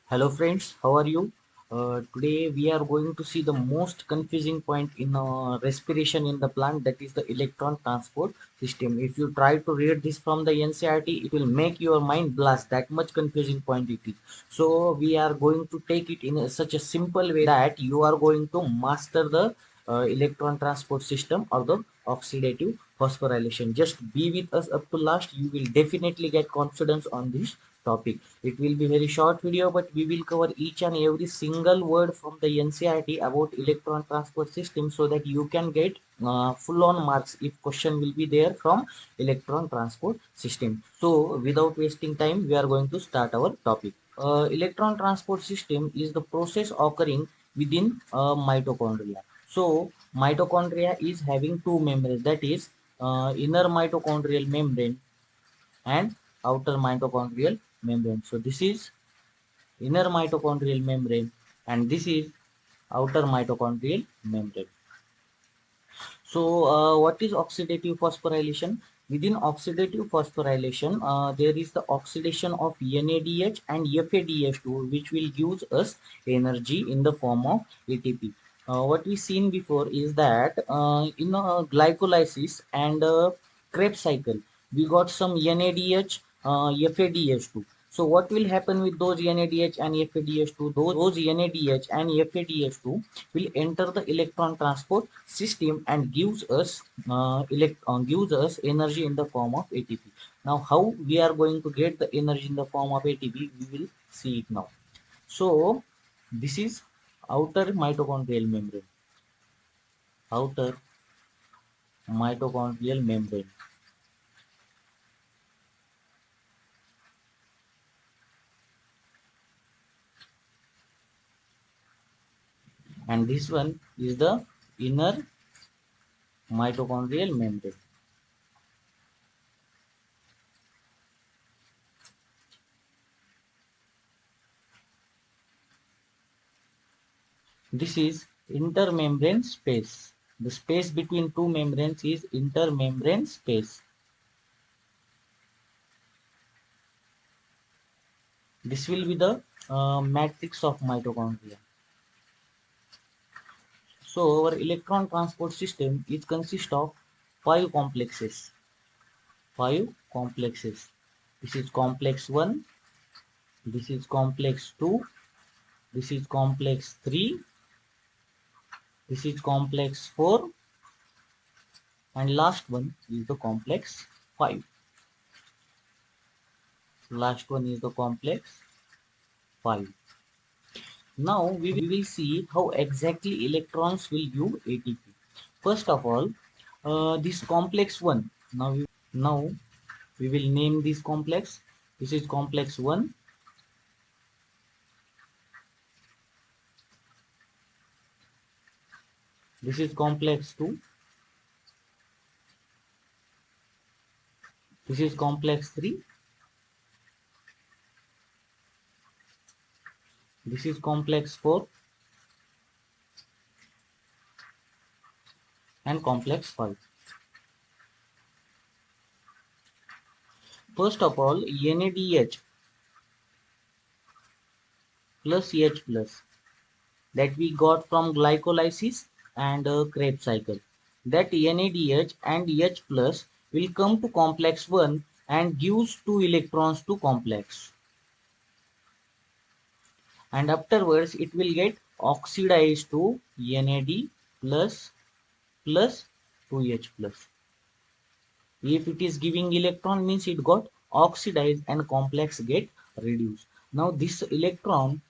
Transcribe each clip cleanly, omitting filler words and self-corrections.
Hello friends, how are you? Today we are going to see the most confusing point in respiration in the plant, that is the electron transport system. If you try to read this from the NCERT, it will make your mind blast. That much confusing point it is. So we are going to take it in such a simple way that you are going to master the electron transport system or the oxidative phosphorylation. Just be with us up to last. You will definitely get confidence on this topic. It will be very short video, but we will cover each and every single word from the NCERT about electron transport system so that you can get full on marks if question will be there from electron transport system. So without wasting time, we are going to start our topic. Electron transport system is the process occurring within mitochondria. So mitochondria is having two membranes, that is inner mitochondrial membrane and outer mitochondrial membrane. So this is inner mitochondrial membrane and this is outer mitochondrial membrane. So what is oxidative phosphorylation? Within oxidative phosphorylation, there is the oxidation of NADH and FADH2, which will give us energy in the form of ATP. What we seen before is that in glycolysis and Krebs cycle, we got some NADH, FADH2. So what will happen with those NADH and FADH2? Those NADH and FADH2 will enter the electron transport system and gives us energy in the form of ATP. Now, how we are going to get the energy in the form of ATP? We will see it now. So, this is outer mitochondrial membrane. Outer mitochondrial membrane. And this one is the inner mitochondrial membrane. This is intermembrane space. The space between two membranes is intermembrane space. This will be the matrix of mitochondria. So our electron transport system is consist of five complexes. Five complexes. This is complex 1. This is complex 2. This is complex 3. This is complex 4. And last one is the complex 5. Last one is the complex 5. Now we will see how exactly electrons will give ATP. First of all, this complex 1. Now we will name this complex. This is complex 1. This is complex 2. This is complex 3. This is complex 4 and complex 5. First of all, NADH plus H plus that we got from glycolysis and Krebs cycle. That NADH and H plus will come to complex 1 and gives 2 electrons to complex. And afterwards it will get oxidized to NAD plus 2H plus. If it is giving electron means it got oxidized and complex get reduced. Now this electron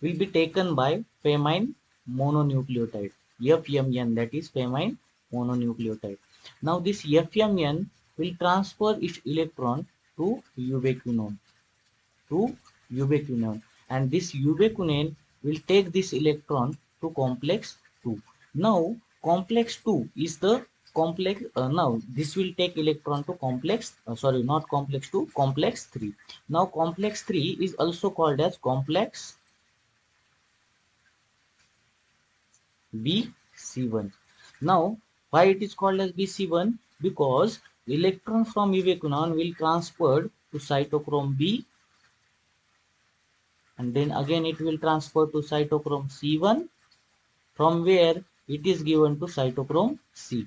will be taken by famine mononucleotide, FMN, that is famine mononucleotide. Now this FMN will transfer its electron to ubiquinone, and this ubiquinone will take this electron to complex 2. Now complex 2 is the complex, now this will take electron to complex, sorry, not complex 2, complex 3. Now complex 3 is also called as complex BC1. Now why it is called as BC1? Because electron from ubiquinone will transfer to cytochrome B and then again it will transfer to cytochrome C1, from where it is given to cytochrome C.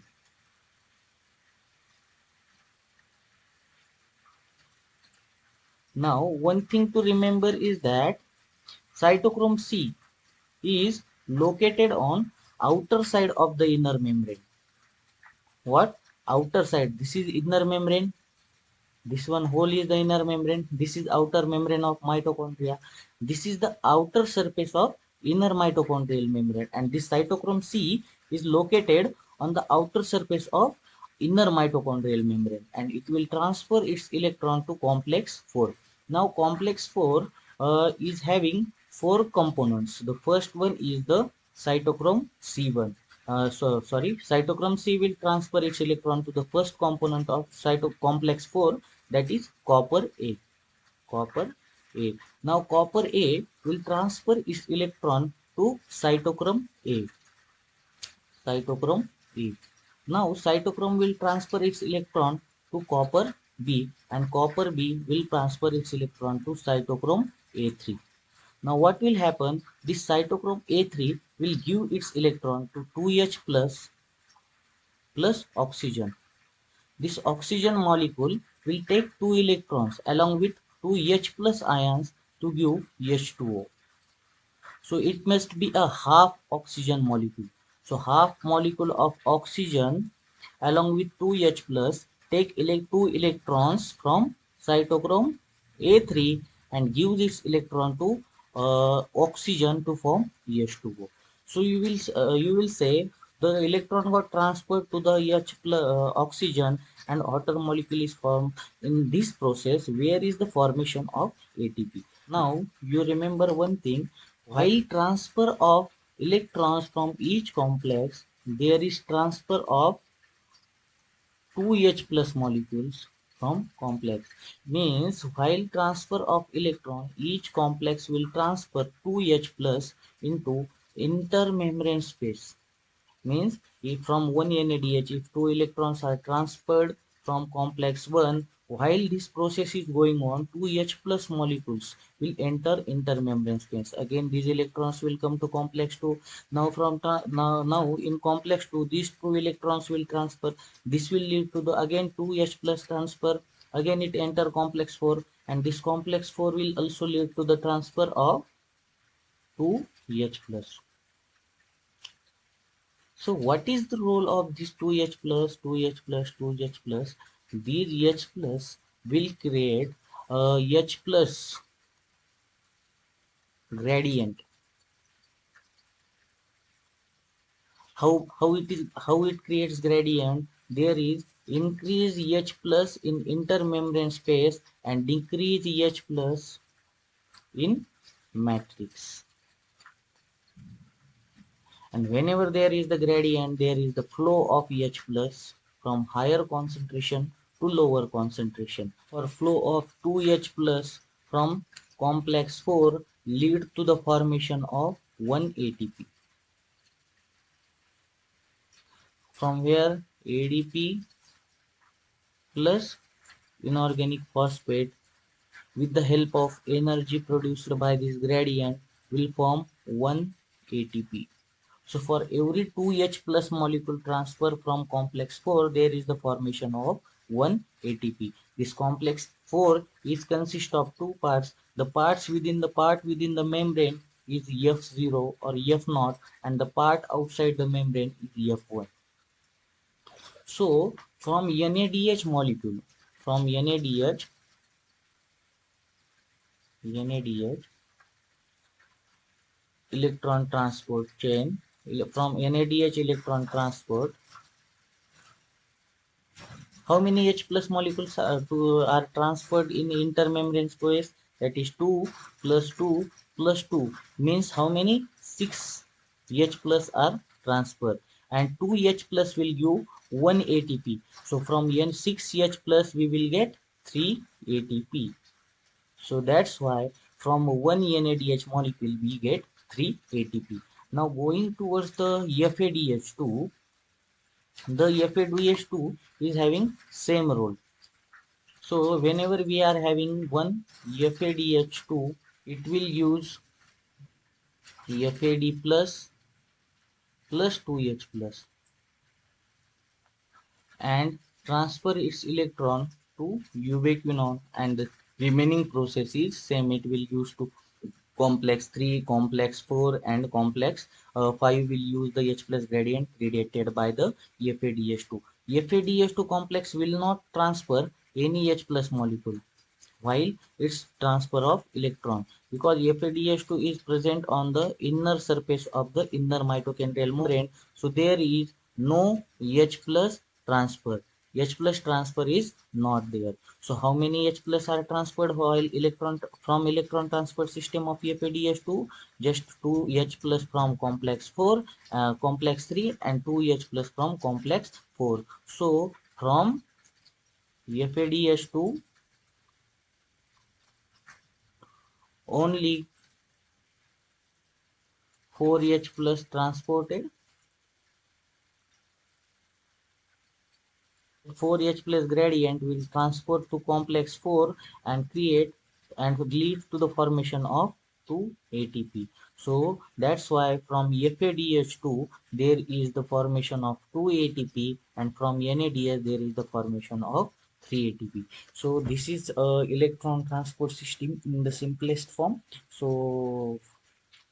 Now one thing to remember is that cytochrome C is located on outer side of the inner membrane. What? Outer side. This is inner membrane. This one whole is the inner membrane. This is outer membrane of mitochondria. This is the outer surface of inner mitochondrial membrane, and this cytochrome C is located on the outer surface of inner mitochondrial membrane, and it will transfer its electron to complex 4. Now complex 4 is having 4 components. The first one is the cytochrome C1. Cytochrome C will transfer its electron to the first component of cytocomplex 4, that is copper A. Copper A. Now copper A will transfer its electron to cytochrome A. Cytochrome A. Now cytochrome will transfer its electron to copper B, and copper B will transfer its electron to cytochrome A3. Now what will happen? This cytochrome A3 will give its electron to 2H plus oxygen. This oxygen molecule will take 2 electrons along with 2 H plus ions to give H2O. So it must be a half oxygen molecule. So half molecule of oxygen along with 2 H plus take 2 electrons from cytochrome A3 and give this electron to oxygen to form H2O. So you will say the electron got transferred to the H plus oxygen, and water molecule is formed. In this process, where is the formation of ATP? Now you remember one thing: while transfer of electrons from each complex, there is transfer of 2H plus molecules from complex. Means while transfer of electron, each complex will transfer 2H plus into intermembrane space. Means if from one NADH, if 2 electrons are transferred from complex 1, while this process is going on, 2H plus molecules will enter intermembrane space. Again these electrons will come to complex 2. Now now in complex 2, these 2 electrons will transfer. This will lead to the again 2H plus transfer. Again it enter complex 4, and this complex 4 will also lead to the transfer of 2H plus. So what is the role of this 2H plus, 2H plus, 2H plus? These H plus will create a H plus gradient. How it creates gradient? There is increase H plus in intermembrane space and decrease H plus in matrix. And whenever there is the gradient, there is the flow of H plus from higher concentration to lower concentration. For flow of 2H plus from complex 4 lead to the formation of 1 ATP. From where ADP plus inorganic phosphate with the help of energy produced by this gradient will form 1 ATP. So for every 2H plus molecule transfer from complex 4, there is the formation of 1 ATP. This complex 4 is consist of 2 parts. The parts within the membrane is F0 or F0, and the part outside the membrane is F1. So from NADH molecule, from NADH electron transport chain, from NADH electron transport, how many H plus molecules are transferred in intermembrane space? That is 2 plus 2 plus 2 means how many? 6 H plus are transferred, and 2 H plus will give 1 ATP. So from N 6 H plus we will get 3 ATP. So that's why from 1 NADH molecule we get 3 ATP. Now going towards the FADH2, the FADH2 is having same role. So whenever we are having one FADH2, it will use FAD plus 2H plus and transfer its electron to ubiquinone, and the remaining process is same. It will use to complex 3, complex 4 and complex 5 will use the H plus gradient created by the FADH2. FADH2 complex will not transfer any H plus molecule while its transfer of electron, because FADH2 is present on the inner surface of the inner mitochondrial membrane, so there is no H plus transfer. H plus transfer is not there. So how many H plus are transferred while electron from electron transfer system of FADH2? Just 2 H plus from complex 4, complex 3 and 2 H plus from complex 4. So from FADH2 only 4H plus transported, 4H plus gradient will transport to complex 4 and create and lead to the formation of 2 ATP. So that's why from FADH2 there is the formation of 2 ATP, and from NADH there is the formation of 3 ATP. So this is electron transport system in the simplest form. So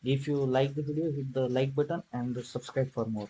if you like the video, hit the like button and subscribe for more.